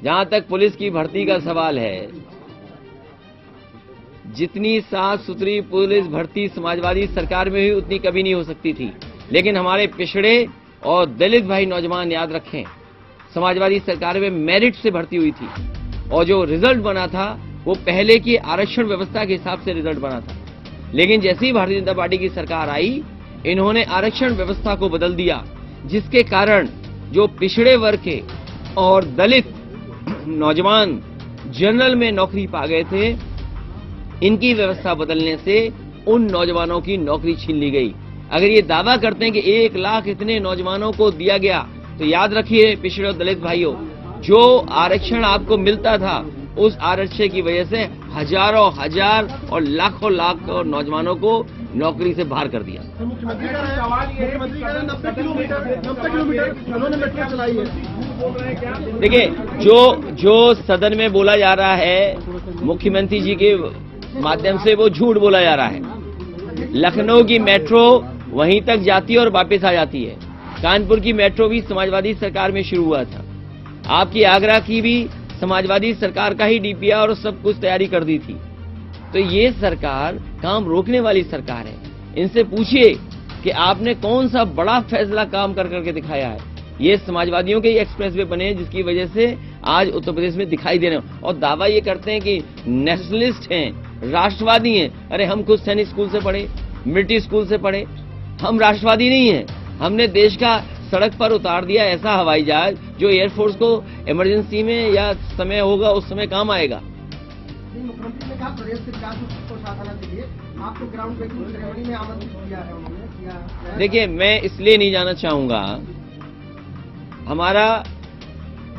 जहां तक पुलिस की भर्ती का सवाल है, जितनी साफ सुथरी पुलिस भर्ती समाजवादी सरकार में हुई उतनी कभी नहीं हो सकती थी। लेकिन हमारे पिछड़े और दलित भाई नौजवान याद रखें, समाजवादी सरकार में मेरिट से भर्ती हुई थी और जो रिजल्ट बना था वो पहले की आरक्षण व्यवस्था के हिसाब से रिजल्ट बना था। लेकिन जैसे ही भारतीय जनता पार्टी की सरकार आई, इन्होंने आरक्षण व्यवस्था को बदल दिया, जिसके कारण जो पिछड़े वर्ग के और दलित नौजवान जनरल में नौकरी पा गए थे, इनकी व्यवस्था बदलने से उन नौजवानों की नौकरी छीन ली गई। अगर ये दावा करते हैं कि 1 लाख इतने नौजवानों को दिया गया, तो याद रखिए पिछड़े और दलित भाइयों, जो आरक्षण आपको मिलता था उस आरक्षण की वजह से हजारों हजार और लाखों लाख नौजवानों को नौकरी से बाहर कर दिया। मुख्यमंत्री का सवाल ये है कि 90 किलोमीटर उन्होंने मेट्रो चलाई है। देखिए, जो सदन में बोला जा रहा है मुख्यमंत्री जी के माध्यम से, वो झूठ बोला जा रहा है। लखनऊ की मेट्रो वहीं तक जाती है और वापस आ जाती है। कानपुर की मेट्रो भी समाजवादी सरकार में शुरू हुआ था। आपकी आगरा की भी समाजवादी सरकार का ही डीपीआर और सब कुछ तैयारी कर दी थी। तो ये सरकार काम रोकने वाली सरकार है। इनसे पूछिए कि आपने कौन सा बड़ा फैसला काम कर करके दिखाया है। ये समाजवादियों के ही एक्सप्रेसवे बने, जिसकी वजह से आज उत्तर प्रदेश में दिखाई दे रहे हैं। और दावा ये करते हैं कि नेशनलिस्ट हैं, राष्ट्रवादी हैं। अरे हम खुद सैनिक स्कूल से पढ़े, मिलिट्री स्कूल से पढ़े, हम राष्ट्रवादी नहीं हैं। हमने देश का सड़क पर उतार दिया ऐसा हवाई जहाज जो एयरफोर्स को इमरजेंसी में या समय होगा उस समय काम आएगा। मुख्यमंत्री ने कहा प्रदेश के विकास को साथ आना चाहिए, आपको ग्राउंड ब्रेकिंग सेरेमनी में आमंत्रित किया है उन्होंने। देखिए, मैं इसलिए नहीं जाना चाहूंगा। हमारा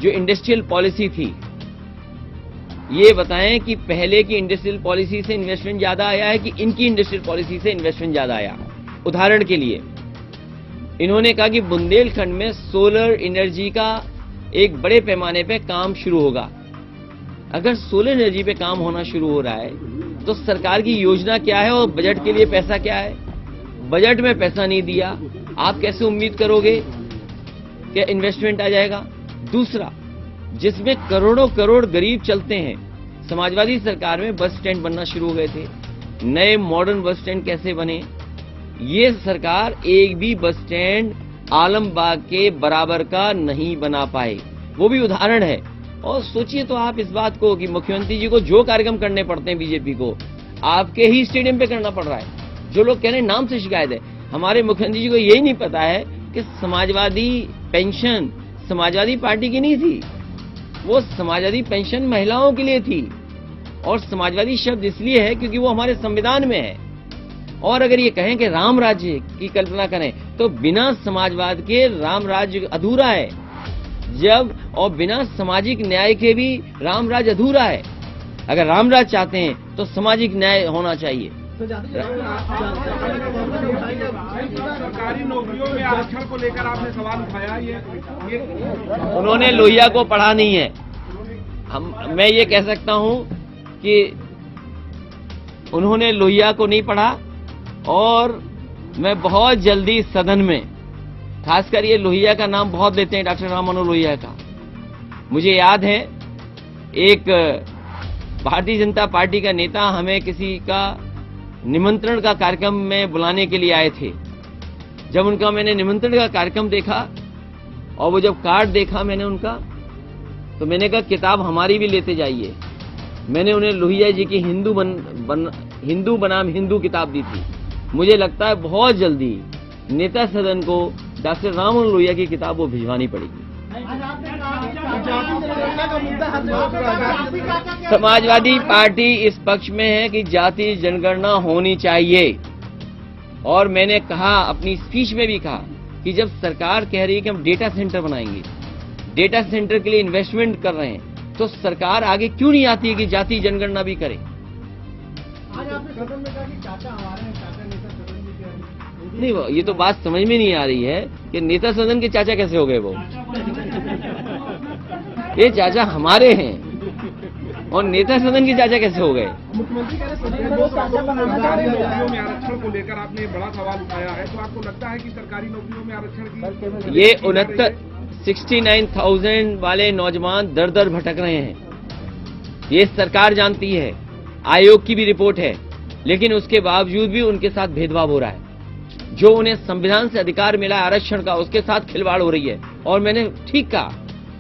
जो इंडस्ट्रियल पॉलिसी थी, ये बताएं कि पहले की इंडस्ट्रियल पॉलिसी से इन्वेस्टमेंट ज्यादा आया है कि इनकी इंडस्ट्रियल पॉलिसी से इन्वेस्टमेंट ज्यादा आया। उदाहरण के लिए इन्होंने कहा कि बुंदेलखंड में सोलर एनर्जी का एक बड़े पैमाने पे काम शुरू होगा। अगर सोलर एनर्जी पे काम होना शुरू हो रहा है तो सरकार की योजना क्या है और बजट के लिए पैसा क्या है? बजट में पैसा नहीं दिया, आप कैसे उम्मीद करोगे कि इन्वेस्टमेंट आ जाएगा? दूसरा, जिसमें करोड़ों करोड़ गरीब चलते हैं, समाजवादी सरकार में बस स्टैंड बनना शुरू हो गए थे। नए मॉडर्न बस स्टैंड कैसे बने? ये सरकार एक भी बस स्टैंड आलमबाग के बराबर का नहीं बना पाए, वो भी उदाहरण है। और सोचिए तो आप इस बात को कि मुख्यमंत्री जी को जो कार्यक्रम करने पड़ते हैं बीजेपी को, आपके ही स्टेडियम पे करना पड़ रहा है। जो लोग कह रहे हैं नाम से शिकायत है, हमारे मुख्यमंत्री जी को यही नहीं पता है कि समाजवादी पेंशन समाजवादी पार्टी की नहीं थी, वो समाजवादी पेंशन महिलाओं के लिए थी। और समाजवादी शब्द इसलिए है क्योंकि वो हमारे संविधान में है। और अगर ये कहें कि राम राज्य की कल्पना करें, तो बिना समाजवाद के राम राज्य अधूरा है। और बिना सामाजिक न्याय के भी राम राज्य अधूरा है। अगर राम राज्य चाहते हैं तो सामाजिक न्याय होना चाहिए। सरकारी नौकरियों में आरक्षण को लेकर आपने सवाल उठाया, ये उन्होंने लोहिया को पढ़ा नहीं है। मैं ये कह सकता हूं कि उन्होंने लोहिया को नहीं पढ़ा। और मैं बहुत जल्दी सदन में, खासकर ये लोहिया का नाम बहुत लेते हैं, डॉक्टर राम मनोहर लोहिया का, मुझे याद है एक भारतीय जनता पार्टी का नेता हमें किसी का निमंत्रण का कार्यक्रम में बुलाने के लिए आए थे। जब उनका मैंने निमंत्रण का कार्यक्रम देखा और वो जब कार्ड देखा मैंने उनका, तो मैंने कहा किताब हमारी भी लेते जाइए। मैंने उन्हें लोहिया जी की हिंदू बनाम हिंदू किताब दी थी। मुझे लगता है बहुत जल्दी नेता सदन को डॉक्टर राम मनोहर लोहिया की किताब वो भिजवानी पड़ेगी। समाजवादी पार्टी इस पक्ष में है कि जाति जनगणना होनी चाहिए। और मैंने कहा, अपनी स्पीच में भी कहा कि जब सरकार कह रही है कि हम डेटा सेंटर बनाएंगे, डेटा सेंटर के लिए इन्वेस्टमेंट कर रहे हैं, तो सरकार आगे क्यों नहीं आती है कि जाति जनगणना भी करे? आज आपने सदन में कहा कि चाचा हमारे हैं, चाचा नेता सदन में क्या है? नहीं, ये तो बात समझ में नहीं आ रही है कि नेता सदन के चाचा कैसे हो गए वो। ये चाचा हमारे हैं और नेता सदन के चाचा कैसे हो गए? मुख्यमंत्री कह रहे सरकारी नौकरियों में आरक्षण को लेकर आपने बड़ा सवाल उठाया है, तो आपको लगता है कि सरकारी नौकरियों में आरक्षण की ये 69,000 वाले नौजवान दर दर भटक रहे हैं। ये सरकार जानती है, आयोग की भी रिपोर्ट है, लेकिन उसके बावजूद भी उनके साथ भेदभाव हो रहा है। जो उन्हें संविधान से अधिकार मिला है आरक्षण का, उसके साथ खिलवाड़ हो रही है। और मैंने ठीक कहा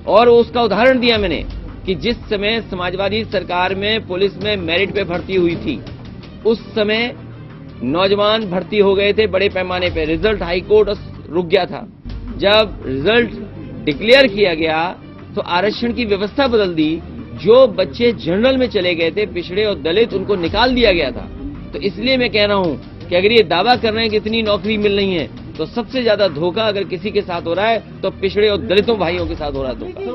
और उसका उदाहरण दिया मैंने कि जिस समय समाजवादी सरकार में पुलिस में मेरिट पे भर्ती हुई थी, उस समय नौजवान भर्ती हो गए थे बड़े पैमाने पे। रिजल्ट हाईकोर्ट रुक गया था। जब रिजल्ट डिक्लेयर किया गया तो आरक्षण की व्यवस्था बदल दी। जो बच्चे जनरल में चले गए थे, पिछड़े और दलित, उनको निकाल दिया गया था। तो इसलिए मैं कह रहा हूं कि अगर ये दावा कर रहे हैं कि इतनी नौकरी मिल रही है, तो सबसे ज्यादा धोखा अगर किसी के साथ हो रहा है तो पिछड़े और दलितों भाइयों के साथ हो रहा है धोखा।